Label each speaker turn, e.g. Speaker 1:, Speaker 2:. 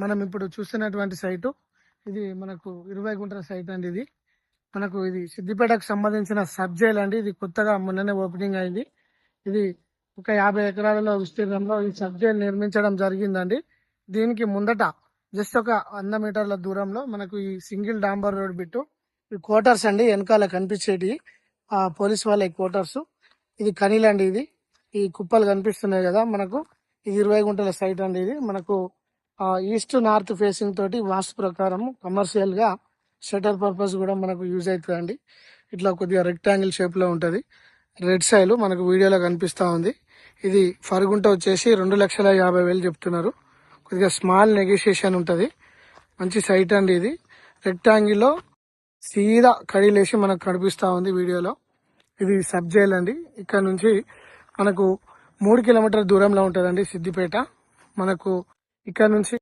Speaker 1: మనం ఇప్పుడు చూస్తున్నటువంటి సైటు ఇది మనకు 20 గుంటల సైట్ అండి. ఇది మనకు ఇది సిద్దిపేటకు సంబంధించిన సబ్ జైల్ అండి. ఇది కొత్తగా మొన్ననే ఓపెనింగ్ అయింది. ఇది ఒక 50 ఎకరాలలో విస్తీర్ణంలో ఈ సబ్ జైల్ నిర్మించడం జరిగిందండి. దీనికి ముందట జస్ట్ ఒక 100 మీటర్ల దూరంలో మనకు ఈ సింగిల్ డాంబర్ రోడ్ బిట్టు ఈ క్వార్టర్స్ అండి. వెనకాల కనిపించేటి పోలీస్ వాళ్ళ క్వార్టర్స్. ఇది కనీలండి. ఇది ఈ కుప్పలు కనిపిస్తున్నాయి కదా మనకు. ఇది 20 గుంటల సైట్ అండి. ఇది మనకు ఈస్ట్ నార్త్ ఫేసింగ్ తోటి వాస్తు ప్రకారం కమర్షియల్ గా షటర్ పర్పస్ కూడా మనకు యూజ్ అవుతుందండి. ఇట్లా కొద్దిగా రెక్టాంగిల్ షేప్ లో ఉంటది. రెడ్ సైల్ మనకు వీడియోలో కనిపిస్తా ఉంది. ఇది ఫరుగుంట వచ్చేసి 2,50,000 చెప్తున్నారు. కొద్దిగా స్మాల్ నెగోషియేషన్ ఉంటది. మంచి సైట్ అండి. ఇది రెక్టాంగిల్ లో సీదా కడిలేసి మనకు కనిపిస్తా ఉంది వీడియోలో. ఇది సబ్ జైల్ అండి. ఇక్కడ నుంచి మనకు 3 కిలోమీటర్ల దూరంలో ఉంటదండి సిద్దిపేట. మనకు ఇక్కడ నుంచి